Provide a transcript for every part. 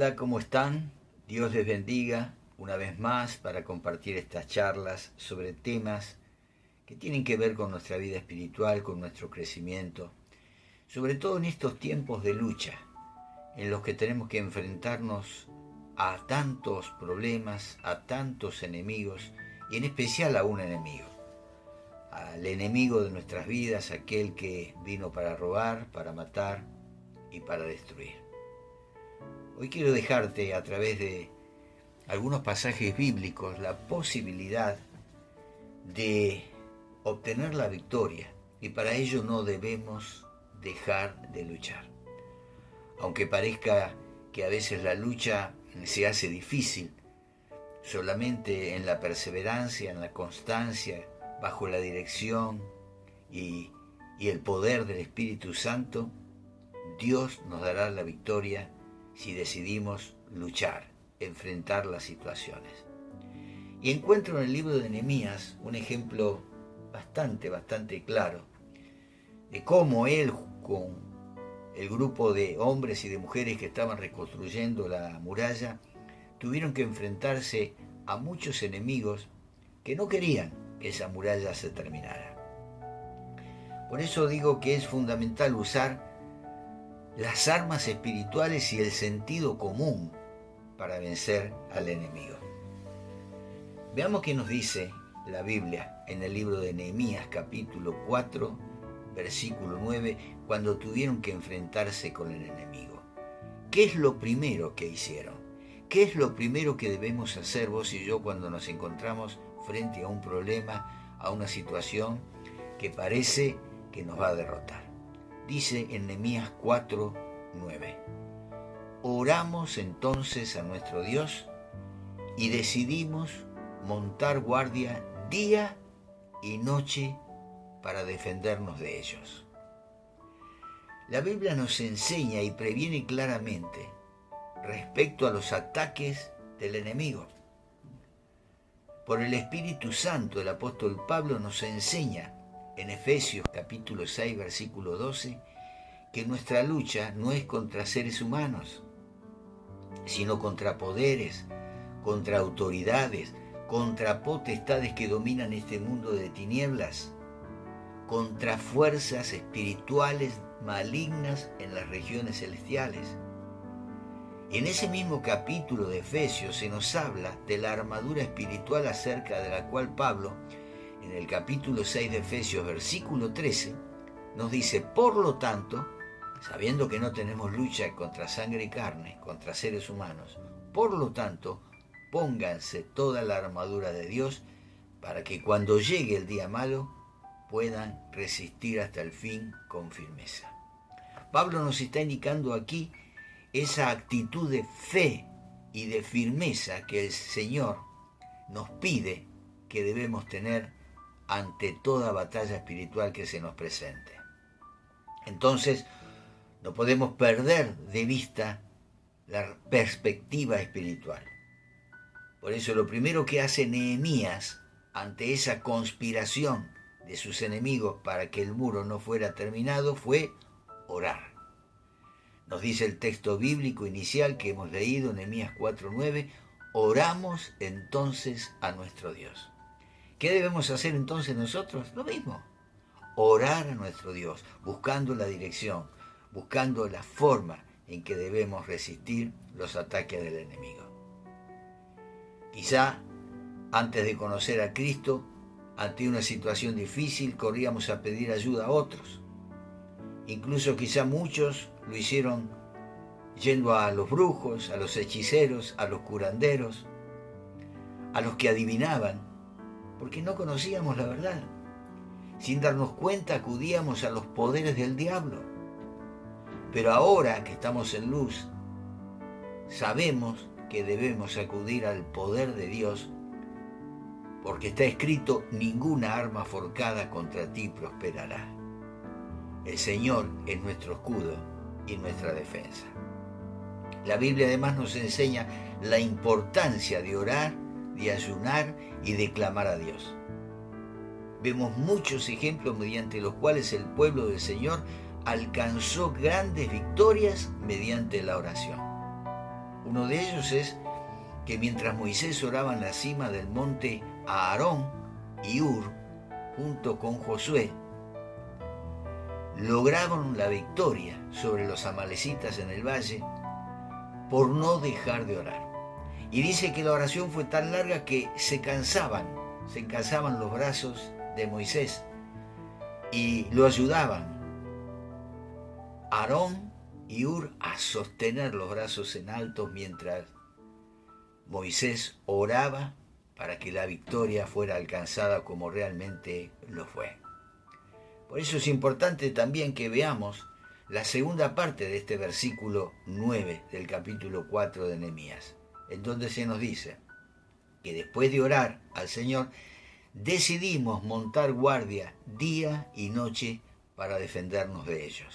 Hola, ¿cómo están? Dios les bendiga una vez más para compartir estas charlas sobre temas que tienen que ver con nuestra vida espiritual, con nuestro crecimiento, sobre todo en estos tiempos de lucha, en los que tenemos que enfrentarnos a tantos problemas, a tantos enemigos, y en especial a un enemigo, al enemigo de nuestras vidas, aquel que vino para robar, para matar y para destruir. Hoy quiero dejarte a través de algunos pasajes bíblicos la posibilidad de obtener la victoria, y para ello no debemos dejar de luchar. Aunque parezca que a veces la lucha se hace difícil, solamente en la perseverancia, en la constancia, bajo la dirección y el poder del Espíritu Santo, Dios nos dará la victoria si decidimos luchar, enfrentar las situaciones. Y encuentro en el libro de Nehemías un ejemplo bastante claro de cómo él, con el grupo de hombres y de mujeres que estaban reconstruyendo la muralla, tuvieron que enfrentarse a muchos enemigos que no querían que esa muralla se terminara. Por eso digo que es fundamental usar las armas espirituales y el sentido común para vencer al enemigo. Veamos qué nos dice la Biblia en el libro de Nehemías capítulo 4, versículo 9, cuando tuvieron que enfrentarse con el enemigo. ¿Qué es lo primero que hicieron? ¿Qué es lo primero que debemos hacer vos y yo cuando nos encontramos frente a un problema, a una situación que parece que nos va a derrotar? Dice en Nehemías 4, 9. Oramos entonces a nuestro Dios y decidimos montar guardia día y noche para defendernos de ellos. La Biblia nos enseña y previene claramente respecto a los ataques del enemigo. Por el Espíritu Santo, el apóstol Pablo nos enseña en Efesios capítulo 6, versículo 12, que nuestra lucha no es contra seres humanos, sino contra poderes, contra autoridades, contra potestades que dominan este mundo de tinieblas, contra fuerzas espirituales malignas en las regiones celestiales. En ese mismo capítulo de Efesios se nos habla de la armadura espiritual acerca de la cual Pablo, en el capítulo 6 de Efesios, versículo 13, nos dice: por lo tanto, sabiendo que no tenemos lucha contra sangre y carne, contra seres humanos, por lo tanto, pónganse toda la armadura de Dios para que cuando llegue el día malo puedan resistir hasta el fin con firmeza. Pablo nos está indicando aquí esa actitud de fe y de firmeza que el Señor nos pide que debemos tener ante toda batalla espiritual que se nos presente. Entonces, no podemos perder de vista la perspectiva espiritual. Por eso lo primero que hace Nehemías ante esa conspiración de sus enemigos para que el muro no fuera terminado fue orar. Nos dice el texto bíblico inicial que hemos leído, Nehemías 4:9, oramos entonces a nuestro Dios. ¿Qué debemos hacer entonces nosotros? Lo mismo, orar a nuestro Dios, buscando la dirección, buscando la forma en que debemos resistir los ataques del enemigo. Quizá antes de conocer a Cristo, ante una situación difícil, corríamos a pedir ayuda a otros. Incluso quizá muchos lo hicieron yendo a los brujos, a los hechiceros, a los curanderos, a los que adivinaban, porque no conocíamos la verdad. Sin darnos cuenta acudíamos a los poderes del diablo. Pero ahora que estamos en luz, sabemos que debemos acudir al poder de Dios, porque está escrito: ninguna arma forjada contra ti prosperará. El Señor es nuestro escudo y nuestra defensa. La Biblia además nos enseña la importancia de orar, de ayunar y de clamar a Dios. Vemos muchos ejemplos mediante los cuales el pueblo del Señor alcanzó grandes victorias mediante la oración. Uno de ellos es que mientras Moisés oraba en la cima del monte, Aarón y Hur, junto con Josué, lograron la victoria sobre los amalecitas en el valle por no dejar de orar. Y dice que la oración fue tan larga que se cansaban los brazos de Moisés y lo ayudaban Aarón y Hur a sostener los brazos en alto mientras Moisés oraba para que la victoria fuera alcanzada como realmente lo fue. Por eso es importante también que veamos la segunda parte de este versículo 9 del capítulo 4 de Nehemías, en donde se nos dice que después de orar al Señor, decidimos montar guardia día y noche para defendernos de ellos.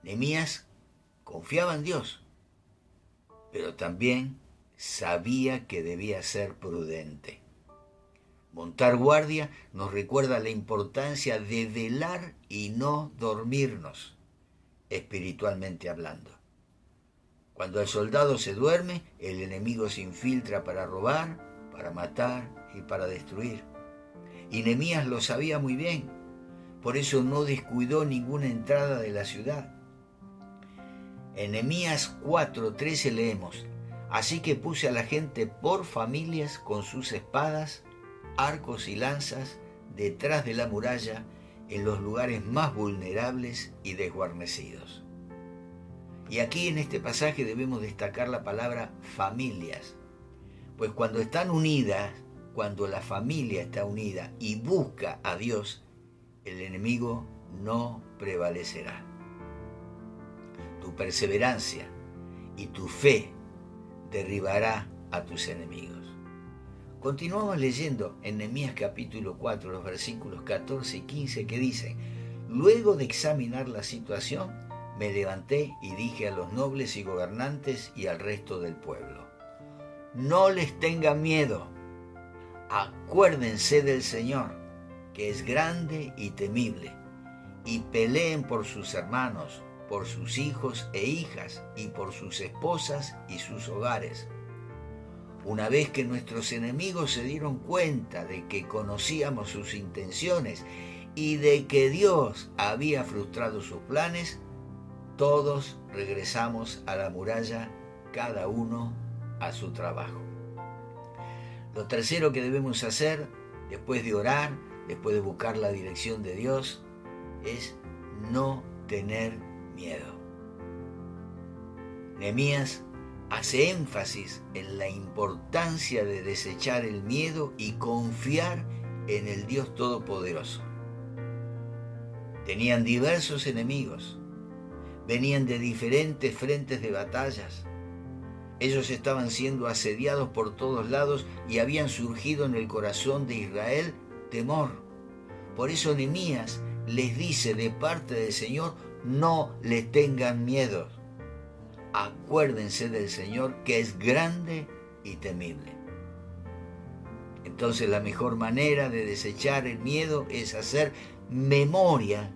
Nehemías confiaba en Dios, pero también sabía que debía ser prudente. Montar guardia nos recuerda la importancia de velar y no dormirnos, espiritualmente hablando. Cuando el soldado se duerme, el enemigo se infiltra para robar, para matar y para destruir. Y Nehemías lo sabía muy bien, por eso no descuidó ninguna entrada de la ciudad. En Nehemías 4:13 leemos: así que puse a la gente por familias con sus espadas, arcos y lanzas detrás de la muralla en los lugares más vulnerables y desguarnecidos. Y aquí en este pasaje debemos destacar la palabra familias, pues cuando están unidas, cuando la familia está unida y busca a Dios, el enemigo no prevalecerá. Tu perseverancia y tu fe derribará a tus enemigos. Continuamos leyendo en Nehemías capítulo 4, los versículos 14 y 15 que dicen: luego de examinar la situación, me levanté y dije a los nobles y gobernantes y al resto del pueblo: no les tengan miedo, acuérdense del Señor, que es grande y temible, y peleen por sus hermanos, por sus hijos e hijas, y por sus esposas y sus hogares. Una vez que nuestros enemigos se dieron cuenta de que conocíamos sus intenciones y de que Dios había frustrado sus planes, todos regresamos a la muralla, cada uno a su trabajo. Lo tercero que debemos hacer, después de orar, después de buscar la dirección de Dios, es no tener miedo. Nehemías hace énfasis en la importancia de desechar el miedo y confiar en el Dios Todopoderoso. Tenían diversos enemigos, venían de diferentes frentes de batallas. Ellos estaban siendo asediados por todos lados y habían surgido en el corazón de Israel temor. Por eso Nehemías les dice de parte del Señor: no les tengan miedo. Acuérdense del Señor, que es grande y temible. Entonces la mejor manera de desechar el miedo es hacer memoria,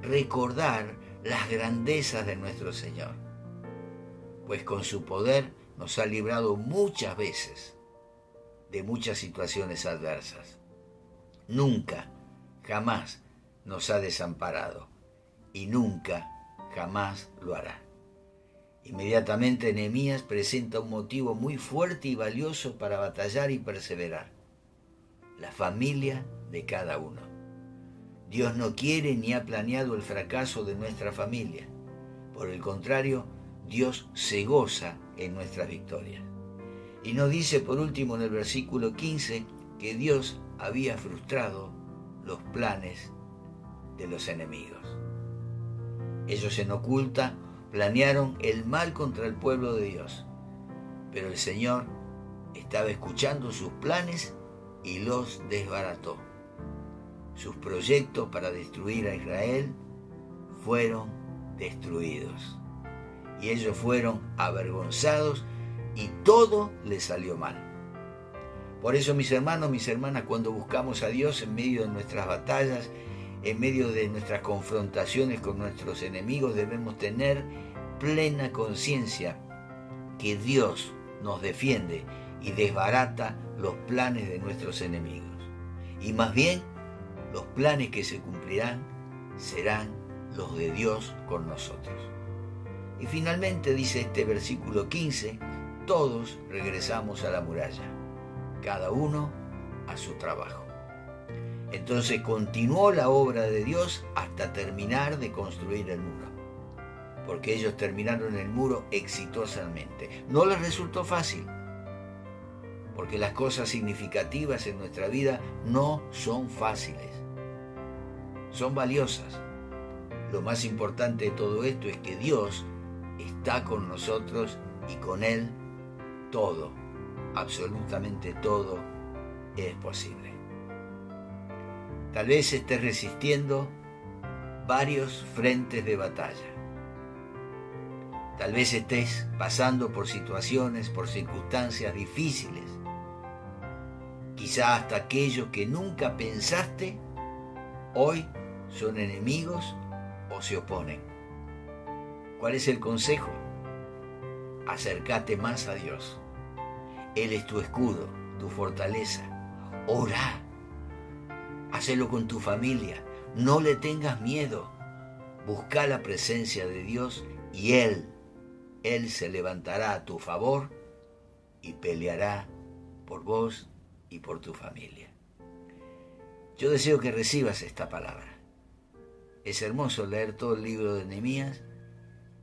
recordar las grandezas de nuestro Señor, pues con su poder nos ha librado muchas veces de muchas situaciones adversas. Nunca, jamás nos ha desamparado y nunca, jamás lo hará. Inmediatamente Nehemías presenta un motivo muy fuerte y valioso para batallar y perseverar: la familia de cada uno. Dios no quiere ni ha planeado el fracaso de nuestra familia. Por el contrario, Dios se goza en nuestras victorias. Y nos dice por último en el versículo 15 que Dios había frustrado los planes de los enemigos. Ellos en oculta planearon el mal contra el pueblo de Dios, pero el Señor estaba escuchando sus planes y los desbarató. Sus proyectos para destruir a Israel fueron destruidos y ellos fueron avergonzados y todo les salió mal. Por eso, mis hermanos, mis hermanas, cuando buscamos a Dios en medio de nuestras batallas, en medio de nuestras confrontaciones con nuestros enemigos, debemos tener plena conciencia que Dios nos defiende y desbarata los planes de nuestros enemigos. Y más bien, los planes que se cumplirán serán los de Dios con nosotros. Y finalmente dice este versículo 15, todos regresamos a la muralla, cada uno a su trabajo. Entonces continuó la obra de Dios hasta terminar de construir el muro, porque ellos terminaron el muro exitosamente. No les resultó fácil, porque las cosas significativas en nuestra vida no son fáciles, son valiosas. Lo más importante de todo esto es que Dios está con nosotros y con Él todo, absolutamente todo, es posible. Tal vez estés resistiendo varios frentes de batalla. Tal vez estés pasando por situaciones, por circunstancias difíciles. Quizá hasta aquellos que nunca pensaste hoy son enemigos o se oponen. ¿Cuál es el consejo? Acércate más a Dios. Él es tu escudo, tu fortaleza. Orá. Hacelo con tu familia. No le tengas miedo. Busca la presencia de Dios y Él se levantará a tu favor y peleará por vos y por tu familia. Yo deseo que recibas esta palabra. Es hermoso leer todo el libro de Nehemías,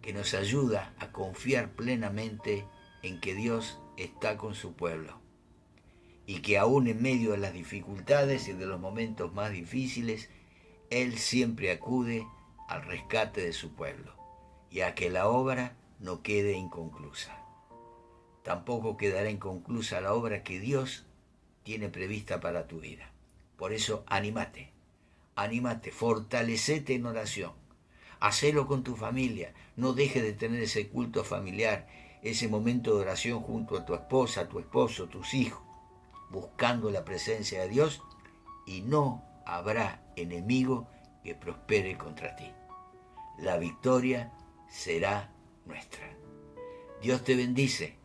que nos ayuda a confiar plenamente en que Dios está con su pueblo y que aún en medio de las dificultades y de los momentos más difíciles, Él siempre acude al rescate de su pueblo y a que la obra no quede inconclusa. Tampoco quedará inconclusa la obra que Dios tiene prevista para tu vida. Por eso, anímate, fortalecete en oración. Hacelo con tu familia, no dejes de tener ese culto familiar, ese momento de oración junto a tu esposa, tu esposo, tus hijos, buscando la presencia de Dios, y no habrá enemigo que prospere contra ti. La victoria será nuestra. Dios te bendice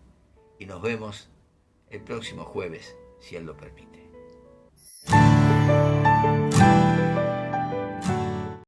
y nos vemos el próximo jueves, si Él lo permite.